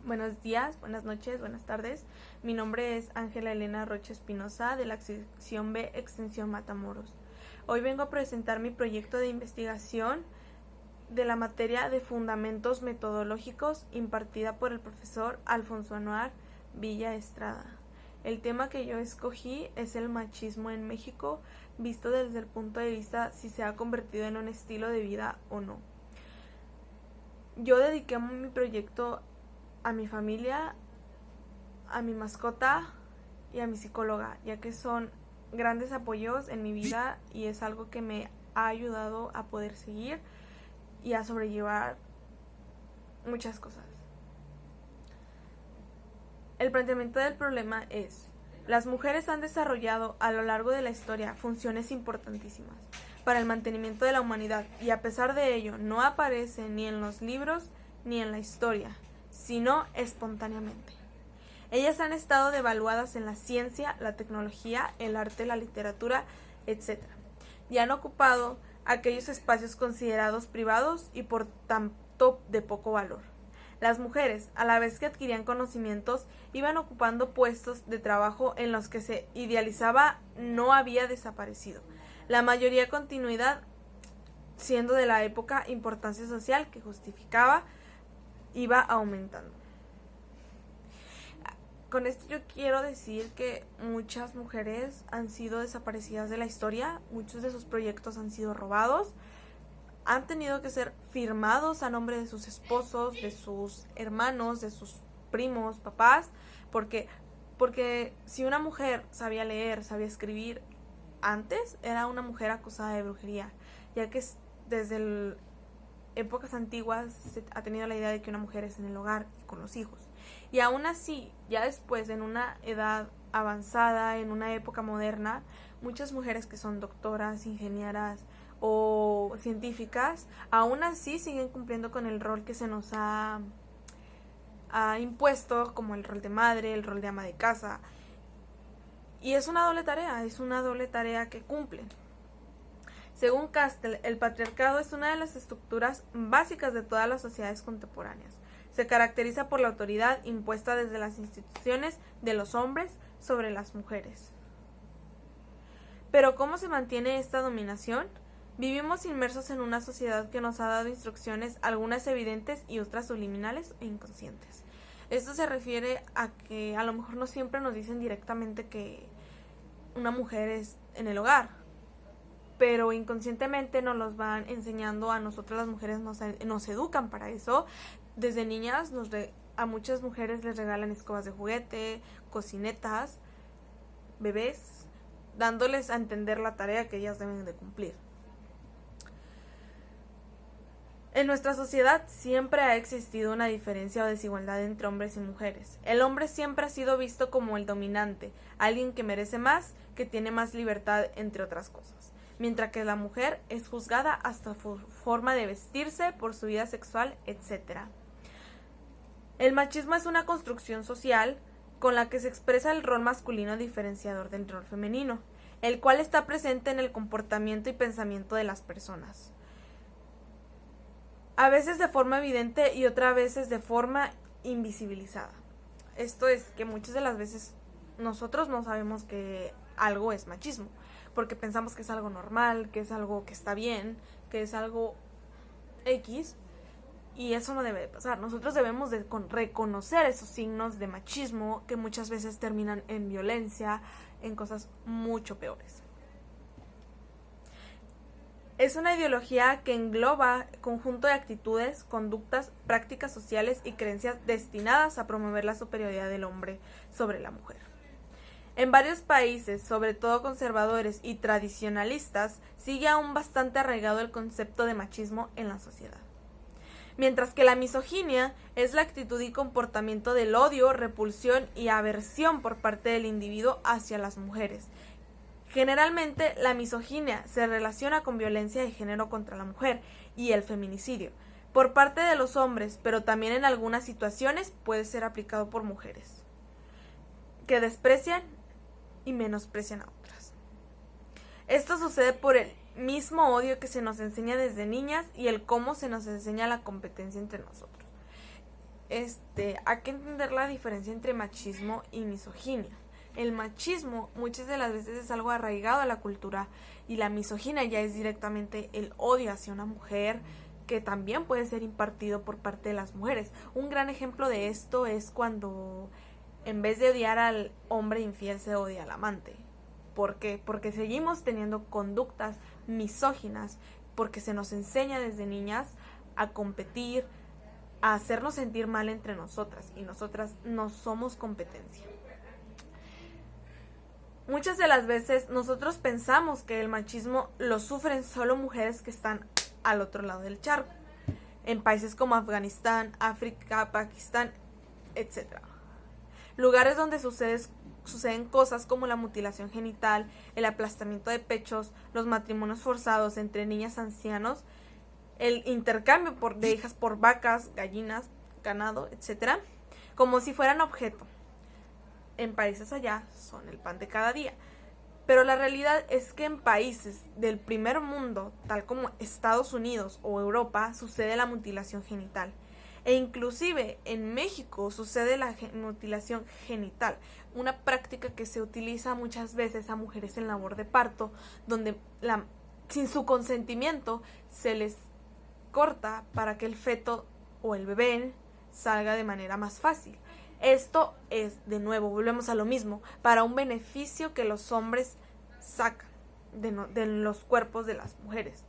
Buenos días, buenas noches, buenas tardes. Mi nombre es Ángela Elena Rocha Espinosa de la sección B Extensión Matamoros. Hoy vengo a presentar mi proyecto de investigación de la materia de Fundamentos Metodológicos impartida por el profesor Alfonso Anuar Villa Estrada. El tema que yo escogí es el machismo en México, visto desde el punto de vista si se ha convertido en un estilo de vida o no. Yo dediqué mi proyecto a mi familia, a mi mascota y a mi psicóloga, ya que son grandes apoyos en mi vida y es algo que me ha ayudado a poder seguir y a sobrellevar muchas cosas. El planteamiento del problema es: las mujeres han desarrollado a lo largo de la historia funciones importantísimas para el mantenimiento de la humanidad y a pesar de ello no aparecen ni en los libros ni en la historia, sino espontáneamente. Ellas han estado devaluadas en la ciencia, la tecnología, el arte, la literatura, etc. Y han ocupado aquellos espacios considerados privados y por tanto de poco valor. Las mujeres, a la vez que adquirían conocimientos, iban ocupando puestos de trabajo en los que se idealizaba no había desaparecido. La mayoría continuidad, siendo de la época importancia social que justificaba, iba aumentando. Con esto yo quiero decir que muchas mujeres han sido desaparecidas de la historia, muchos de sus proyectos han sido robados, han tenido que ser firmados a nombre de sus esposos, de sus hermanos, de sus primos, papás, porque si una mujer sabía leer, sabía escribir, antes era una mujer acusada de brujería, ya que desde épocas antiguas se ha tenido la idea de que una mujer es en el hogar y con los hijos. Y aún así, ya después, en una edad avanzada, en una época moderna, muchas mujeres que son doctoras, ingenieras o científicas, aún así siguen cumpliendo con el rol que se nos ha impuesto, como el rol de madre, el rol de ama de casa. Y es una doble tarea que cumplen. Según Castell, el patriarcado es una de las estructuras básicas de todas las sociedades contemporáneas. Se caracteriza por la autoridad impuesta desde las instituciones de los hombres sobre las mujeres. Pero ¿cómo se mantiene esta dominación? Vivimos inmersos en una sociedad que nos ha dado instrucciones, algunas evidentes y otras subliminales e inconscientes. Esto se refiere a que a lo mejor no siempre nos dicen directamente que una mujer es en el hogar, pero inconscientemente nos los van enseñando a nosotras. Las mujeres nos educan para eso. Desde niñas a muchas mujeres les regalan escobas de juguete, cocinetas, bebés, dándoles a entender la tarea que ellas deben de cumplir. En nuestra sociedad siempre ha existido una diferencia o desigualdad entre hombres y mujeres. El hombre siempre ha sido visto como el dominante, alguien que merece más, que tiene más libertad, entre otras cosas, mientras que la mujer es juzgada hasta por forma de vestirse, por su vida sexual, etc. El machismo es una construcción social con la que se expresa el rol masculino diferenciador del rol femenino, el cual está presente en el comportamiento y pensamiento de las personas, a veces de forma evidente y otras veces de forma invisibilizada. Esto es que muchas de las veces nosotros no sabemos que algo es machismo, porque pensamos que es algo normal, que es algo que está bien, que es algo X, y eso no debe de pasar. Nosotros debemos de reconocer esos signos de machismo que muchas veces terminan en violencia, en cosas mucho peores. Es una ideología que engloba conjunto de actitudes, conductas, prácticas sociales y creencias destinadas a promover la superioridad del hombre sobre la mujer. En varios países, sobre todo conservadores y tradicionalistas, sigue aún bastante arraigado el concepto de machismo en la sociedad. Mientras que la misoginia es la actitud y comportamiento del odio, repulsión y aversión por parte del individuo hacia las mujeres. Generalmente, la misoginia se relaciona con violencia de género contra la mujer y el feminicidio por parte de los hombres, pero también en algunas situaciones puede ser aplicado por mujeres que desprecian y menosprecian a otras. Esto sucede por el mismo odio que se nos enseña desde niñas y el cómo se nos enseña la competencia entre nosotros. hay que entender la diferencia entre machismo y misoginia. El machismo muchas de las veces es algo arraigado a la cultura y la misoginia ya es directamente el odio hacia una mujer, que también puede ser impartido por parte de las mujeres. Un gran ejemplo de esto es cuando en vez de odiar al hombre infiel se odia al amante. ¿Por qué? Porque seguimos teniendo conductas misóginas, porque se nos enseña desde niñas a competir, a hacernos sentir mal entre nosotras, y nosotras no somos competencia. Muchas de las veces nosotros pensamos que el machismo lo sufren solo mujeres que están al otro lado del charco, en países como Afganistán, África, Pakistán, etc. Lugares donde suceden cosas como la mutilación genital, el aplastamiento de pechos, los matrimonios forzados entre niñas ancianos, el intercambio de hijas por vacas, gallinas, ganado, etc., como si fueran objeto. En países allá son el pan de cada día. Pero la realidad es que en países del primer mundo, tal como Estados Unidos o Europa, sucede la mutilación genital. E inclusive en México sucede la mutilación genital, una práctica que se utiliza muchas veces a mujeres en labor de parto, donde sin su consentimiento se les corta para que el feto o el bebé salga de manera más fácil. Esto es, de nuevo, volvemos a lo mismo, para un beneficio que los hombres sacan de los cuerpos de las mujeres.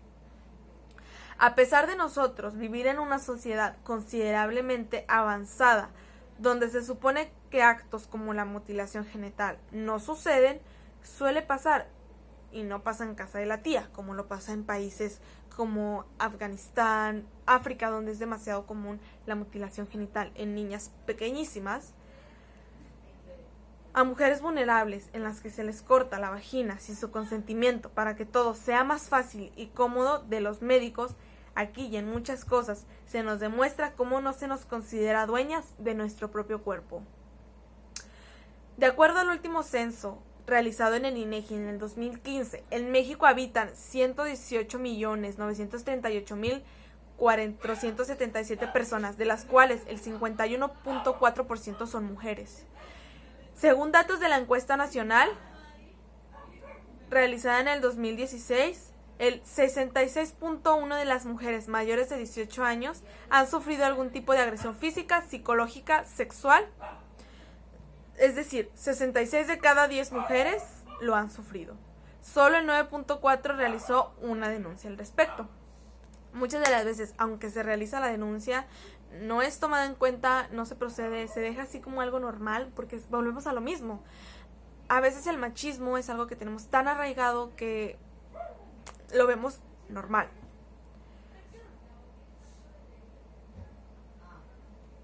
A pesar de nosotros vivir en una sociedad considerablemente avanzada, donde se supone que actos como la mutilación genital no suceden, suele pasar, y no pasa en casa de la tía, como lo pasa en países como Afganistán, África, donde es demasiado común la mutilación genital en niñas pequeñísimas. A mujeres vulnerables en las que se les corta la vagina sin su consentimiento para que todo sea más fácil y cómodo de los médicos, aquí y en muchas cosas se nos demuestra cómo no se nos considera dueñas de nuestro propio cuerpo. De acuerdo al último censo realizado en el INEGI en el 2015, en México habitan 118.938.477 personas, de las cuales el 51.4% son mujeres. Según datos de la encuesta nacional realizada en el 2016, el 66.1% de las mujeres mayores de 18 años han sufrido algún tipo de agresión física, psicológica, sexual. Es decir, 66 de cada 10 mujeres lo han sufrido. Solo el 9.4% realizó una denuncia al respecto. Muchas de las veces, aunque se realiza la denuncia, no es tomada en cuenta, no se procede, se deja así como algo normal, porque volvemos a lo mismo. A veces el machismo es algo que tenemos tan arraigado que lo vemos normal.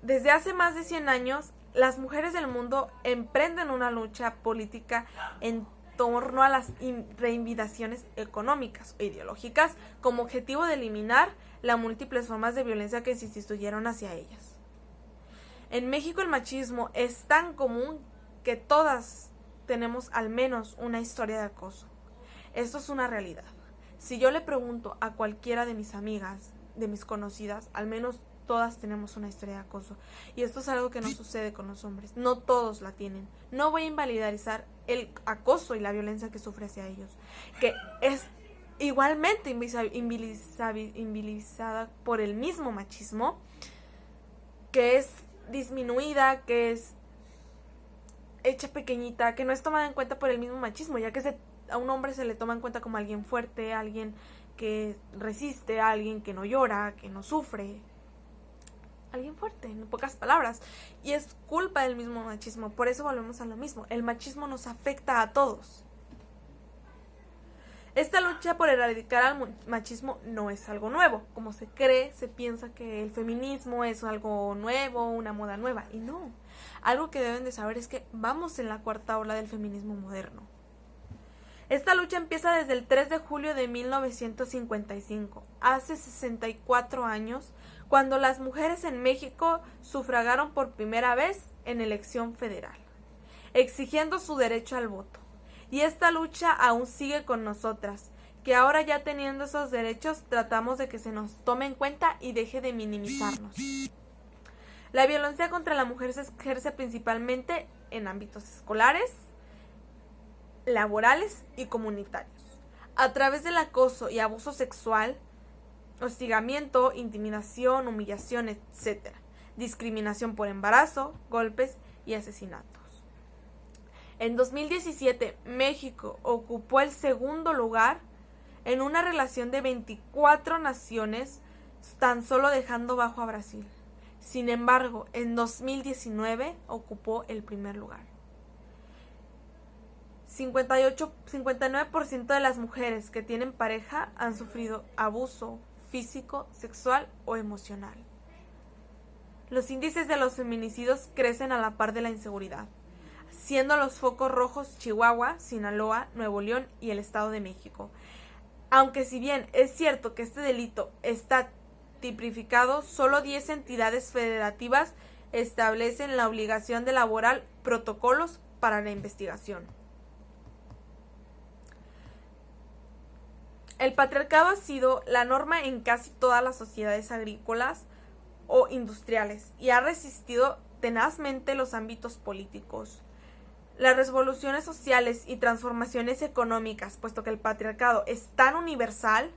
Desde hace más de 100 años, las mujeres del mundo emprenden una lucha política en torno a las reivindicaciones económicas o ideológicas como objetivo de eliminar las múltiples formas de violencia que se instituyeron hacia ellas. En México el machismo es tan común que todas tenemos al menos una historia de acoso. Esto es una realidad. Si yo le pregunto a cualquiera de mis amigas, de mis conocidas, al menos todas tenemos una historia de acoso. Y esto es algo que no sucede con los hombres. No todos la tienen. No voy a invalidar el acoso y la violencia que sufre hacia ellos, que es igualmente invisibilizada por el mismo machismo, que es disminuida, que es hecha pequeñita, que no es tomada en cuenta por el mismo machismo, ya que a un hombre se le toma en cuenta como alguien fuerte, alguien que resiste, alguien que no llora, que no sufre, alguien fuerte, en pocas palabras, y es culpa del mismo machismo. Por eso volvemos a lo mismo, el machismo nos afecta a todos. Esta lucha por erradicar al machismo no es algo nuevo, como se cree, se piensa que el feminismo es algo nuevo, una moda nueva, y no. Algo que deben de saber es que vamos en la cuarta ola del feminismo moderno. Esta lucha empieza desde el 3 de julio de 1955, hace 64 años, cuando las mujeres en México sufragaron por primera vez en elección federal, exigiendo su derecho al voto. Y esta lucha aún sigue con nosotras, que ahora ya teniendo esos derechos tratamos de que se nos tome en cuenta y deje de minimizarnos. La violencia contra la mujer se ejerce principalmente en ámbitos escolares, laborales y comunitarios, a través del acoso y abuso sexual, hostigamiento, intimidación, humillación, etc., discriminación por embarazo, golpes y asesinatos. En 2017, México ocupó el segundo lugar en una relación de 24 naciones, tan solo dejando bajo a Brasil. Sin embargo, en 2019 ocupó el primer lugar. 59% de las mujeres que tienen pareja han sufrido abuso físico, sexual o emocional. Los índices de los feminicidios crecen a la par de la inseguridad, siendo los focos rojos Chihuahua, Sinaloa, Nuevo León y el Estado de México. Aunque si bien es cierto que este delito está tipificado, solo 10 entidades federativas establecen la obligación de elaborar protocolos para la investigación. El patriarcado ha sido la norma en casi todas las sociedades agrícolas o industriales y ha resistido tenazmente los ámbitos políticos. Las revoluciones sociales y transformaciones económicas, puesto que el patriarcado es tan universal,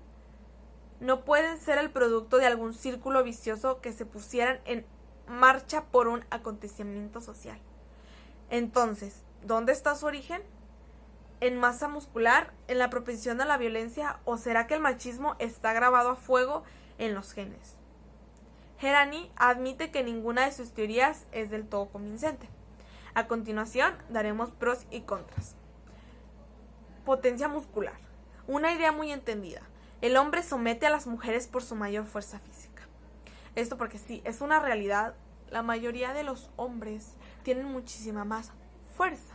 no pueden ser el producto de algún círculo vicioso que se pusieran en marcha por un acontecimiento social. Entonces, ¿dónde está su origen? ¿En masa muscular? ¿En la propensión a la violencia? ¿O será que el machismo está grabado a fuego en los genes? Herani admite que ninguna de sus teorías es del todo convincente. A continuación, daremos pros y contras. Potencia muscular. Una idea muy entendida. El hombre somete a las mujeres por su mayor fuerza física. Esto porque sí, es una realidad. La mayoría de los hombres tienen muchísima más fuerza,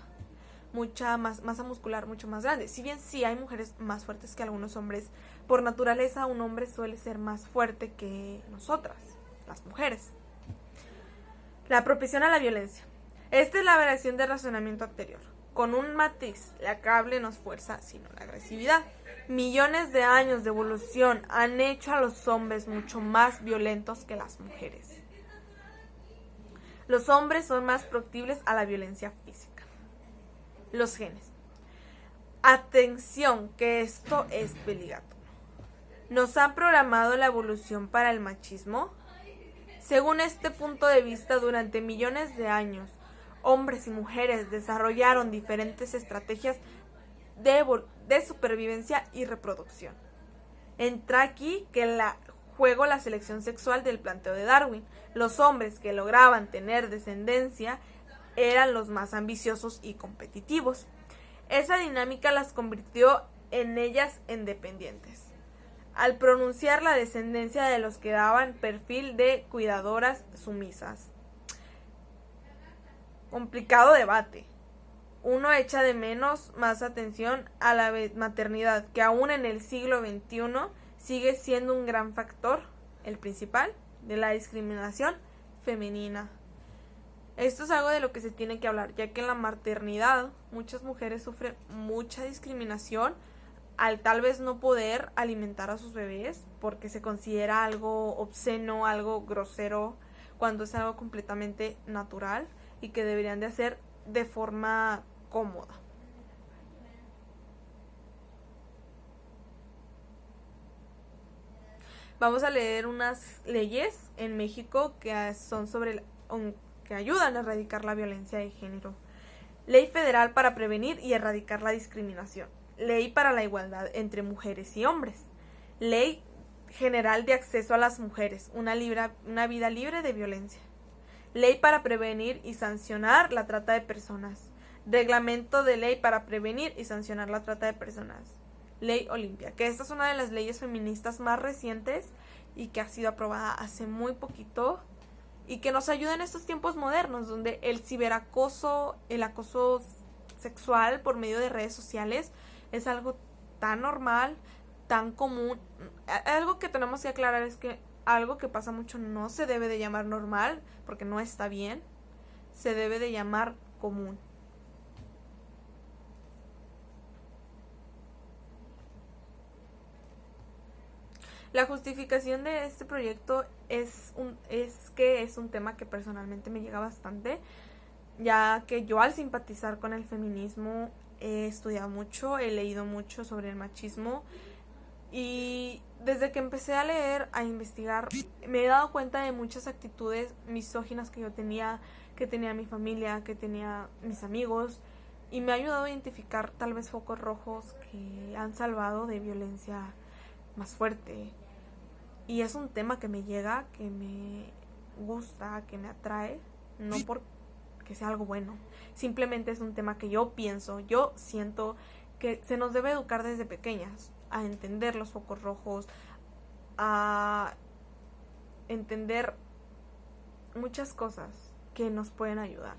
mucha masa muscular mucho más grande. Si bien sí hay mujeres más fuertes que algunos hombres, por naturaleza un hombre suele ser más fuerte que nosotras, las mujeres. La propensión a la violencia. Esta es la variación del razonamiento anterior. Con un matiz, la cable no es fuerza, sino la agresividad. Millones de años de evolución han hecho a los hombres mucho más violentos que las mujeres. Los hombres son más proclives a la violencia física. Los genes. Atención, que esto es peligroso. ¿Nos han programado la evolución para el machismo? Según este punto de vista, durante millones de años, hombres y mujeres desarrollaron diferentes estrategias de supervivencia y reproducción. Entra aquí juego la selección sexual del planteo de Darwin. Los hombres que lograban tener descendencia eran los más ambiciosos y competitivos. Esa dinámica las convirtió en ellas independientes, al pronunciar la descendencia de los que daban perfil de cuidadoras sumisas. Complicado debate. Uno echa de menos más atención a la maternidad, que aún en el siglo XXI sigue siendo un gran factor, el principal, de la discriminación femenina. Esto es algo de lo que se tiene que hablar, ya que en la maternidad muchas mujeres sufren mucha discriminación al tal vez no poder alimentar a sus bebés porque se considera algo obsceno, algo grosero, cuando es algo completamente natural y que deberían de hacer de forma cómoda. Vamos a leer unas leyes en México que son que ayudan a erradicar la violencia de género. Ley federal para prevenir y erradicar la discriminación. Ley para la igualdad entre mujeres y hombres. Ley general de acceso a las mujeres, una vida libre de violencia. Ley para prevenir y sancionar la trata de personas. Reglamento de ley para prevenir y sancionar la trata de personas. Ley Olimpia, que esta es una de las leyes feministas más recientes y que ha sido aprobada hace muy poquito y que nos ayuda en estos tiempos modernos donde el ciberacoso, el acoso sexual por medio de redes sociales es algo tan normal, tan común. Algo que tenemos que aclarar es que algo que pasa mucho no se debe de llamar normal porque no está bien, se debe de llamar común. La justificación de este proyecto es que es un tema que personalmente me llega bastante, ya que yo, al simpatizar con el feminismo, he estudiado mucho, he leído mucho sobre el machismo, y desde que empecé a leer, a investigar, me he dado cuenta de muchas actitudes misóginas que que tenía mi familia, que tenía mis amigos, y me ha ayudado a identificar tal vez focos rojos que han salvado de violencia más fuerte. Y es un tema que me llega, que me gusta, que me atrae, no porque sea algo bueno, simplemente es un tema que yo siento que se nos debe educar desde pequeñas a entender los focos rojos, a entender muchas cosas que nos pueden ayudar.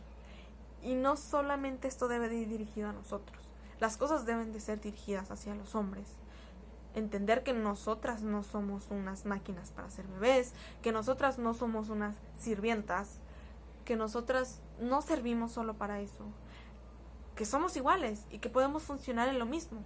Y no solamente esto debe de ir dirigido a nosotros, las cosas deben de ser dirigidas hacia los hombres. Entender que nosotras no somos unas máquinas para hacer bebés, que nosotras no somos unas sirvientas, que nosotras no servimos solo para eso, que somos iguales y que podemos funcionar en lo mismo.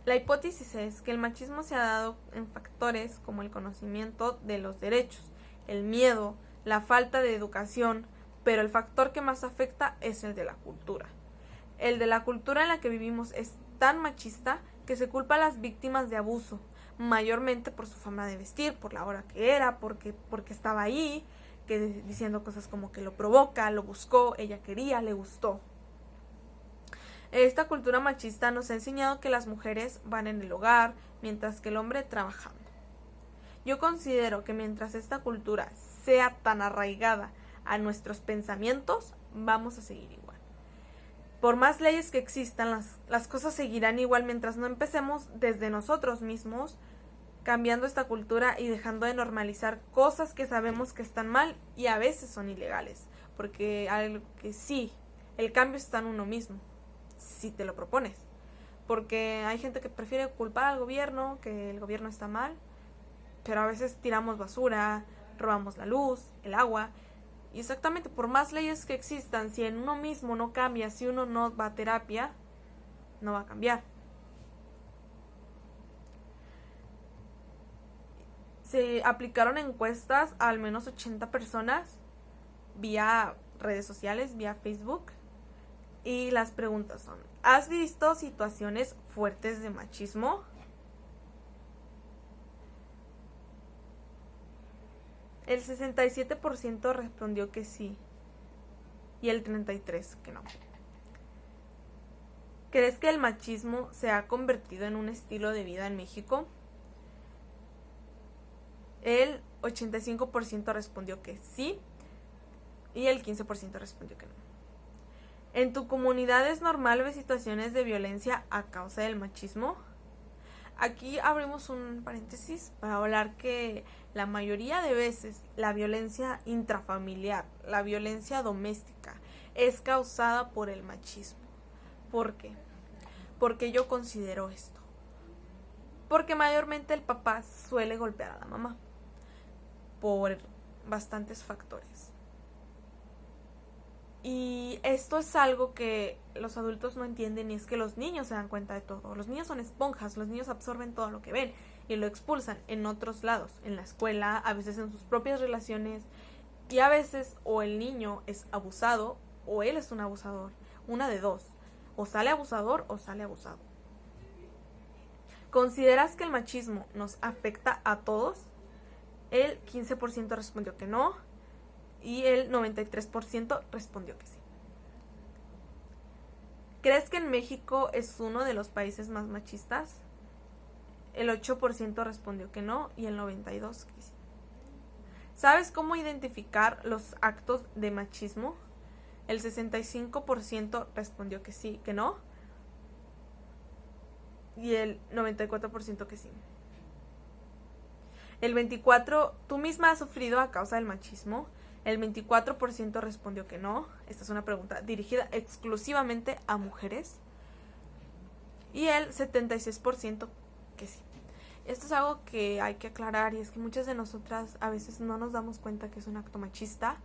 La hipótesis es que el machismo se ha dado en factores como el conocimiento de los derechos, el miedo, la falta de educación, pero el factor que más afecta es el de la cultura. El de la cultura en la que vivimos es tan machista que se culpa a las víctimas de abuso, mayormente por su forma de vestir, por la hora que era, porque estaba ahí, diciendo cosas como que lo provoca, lo buscó, ella quería, le gustó. Esta cultura machista nos ha enseñado que las mujeres van en el hogar, mientras que el hombre trabajando. Yo considero que mientras esta cultura sea tan arraigada a nuestros pensamientos, vamos a seguir igual. Por más leyes que existan, las cosas seguirán igual mientras no empecemos desde nosotros mismos, cambiando esta cultura y dejando de normalizar cosas que sabemos que están mal y a veces son ilegales. Porque algo que sí, el cambio está en uno mismo, si te lo propones. Porque hay gente que prefiere culpar al gobierno, que el gobierno está mal, pero a veces tiramos basura, robamos la luz, el agua. Y exactamente, por más leyes que existan, si en uno mismo no cambia, si uno no va a terapia, no va a cambiar. Se aplicaron encuestas a al menos 80 personas vía redes sociales, vía Facebook. Y las preguntas son: ¿has visto situaciones fuertes de machismo? El 67% respondió que sí y el 33% que no. ¿Crees que el machismo se ha convertido en un estilo de vida en México? El 85% respondió que sí y el 15% respondió que no. ¿En tu comunidad es normal ver situaciones de violencia a causa del machismo? Aquí abrimos un paréntesis para hablar que la mayoría de veces la violencia intrafamiliar, la violencia doméstica, es causada por el machismo. ¿Por qué? Porque yo considero esto. Porque mayormente el papá suele golpear a la mamá por bastantes factores. Y esto es algo que los adultos no entienden, y es que los niños se dan cuenta de todo. Los niños son esponjas, los niños absorben todo lo que ven y lo expulsan en otros lados, en la escuela, a veces en sus propias relaciones, y a veces o el niño es abusado o él es un abusador, una de dos, o sale abusador o sale abusado. ¿Consideras que el machismo nos afecta a todos? El 15% respondió que no y el 93% respondió que sí. ¿Crees que en México es uno de los países más machistas? El 8% respondió que no y el 92% que sí. ¿Sabes cómo identificar los actos de machismo? El 65% respondió que sí, que no, y el 94% que sí. El 24%, ¿tú misma has sufrido a causa del machismo? El 24% respondió que no. Esta es una pregunta dirigida exclusivamente a mujeres. Y el 76% que sí. Esto es algo que hay que aclarar, y es que muchas de nosotras a veces no nos damos cuenta que es un acto machista,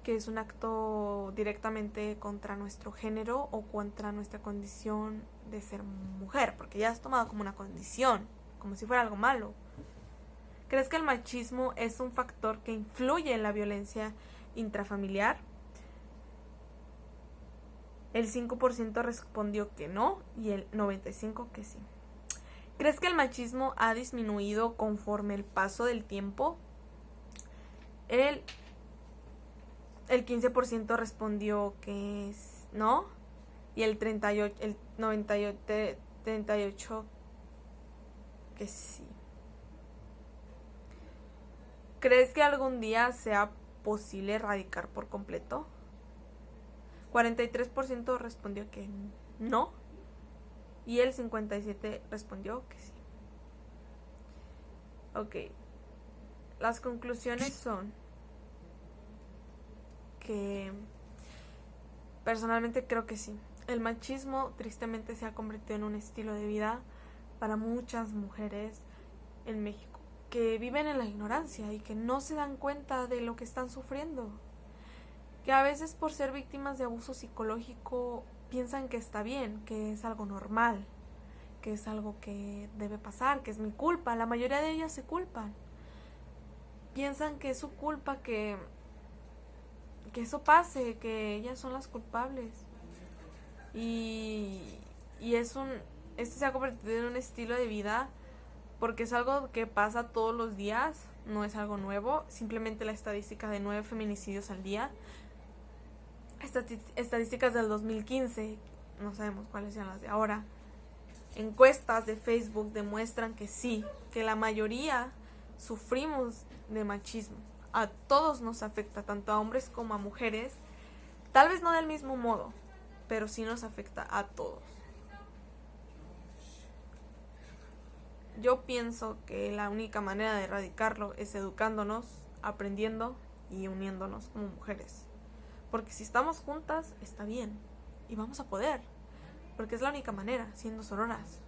que es un acto directamente contra nuestro género o contra nuestra condición de ser mujer, porque ya es tomado como una condición, como si fuera algo malo. ¿Crees que el machismo es un factor que influye en la violencia intrafamiliar? El 5% respondió que no y el 95% que sí. ¿Crees que el machismo ha disminuido conforme el paso del tiempo? El 15% respondió que no y el 38% que sí. ¿Crees que algún día sea posible erradicar por completo? 43% respondió que no y el 57% respondió que sí. Ok, las conclusiones son que personalmente creo que sí. El machismo tristemente se ha convertido en un estilo de vida para muchas mujeres en México que viven en la ignorancia y que no se dan cuenta de lo que están sufriendo. Que a veces por ser víctimas de abuso psicológico piensan que está bien, que es algo normal, que es algo que debe pasar, que es mi culpa. La mayoría de ellas se culpan. Piensan que es su culpa que eso pase, que ellas son las culpables. Y esto se ha convertido en un estilo de vida porque es algo que pasa todos los días, no es algo nuevo. Simplemente la estadística de 9 feminicidios al día, estadísticas del 2015, no sabemos cuáles sean las de ahora. Encuestas de Facebook demuestran que sí, que la mayoría sufrimos de machismo. A todos nos afecta, tanto a hombres como a mujeres, tal vez no del mismo modo, pero sí nos afecta a todos. Yo pienso que la única manera de erradicarlo es educándonos, aprendiendo y uniéndonos como mujeres. Porque si estamos juntas, está bien. Y vamos a poder. Porque es la única manera, siendo sororas.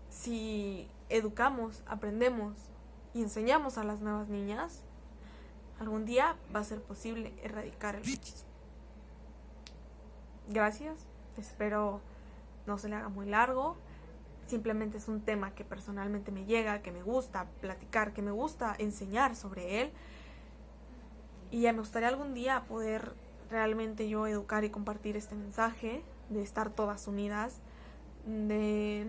Si educamos, aprendemos y enseñamos a las nuevas niñas, algún día va a ser posible erradicar el machismo. Gracias. Espero no se le haga muy largo. Simplemente es un tema que personalmente me llega, que me gusta platicar, que me gusta enseñar sobre él. Y ya me gustaría algún día poder realmente yo educar y compartir este mensaje, de estar todas unidas, de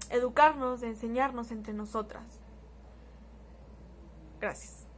educarnos, de enseñarnos entre nosotras. Gracias.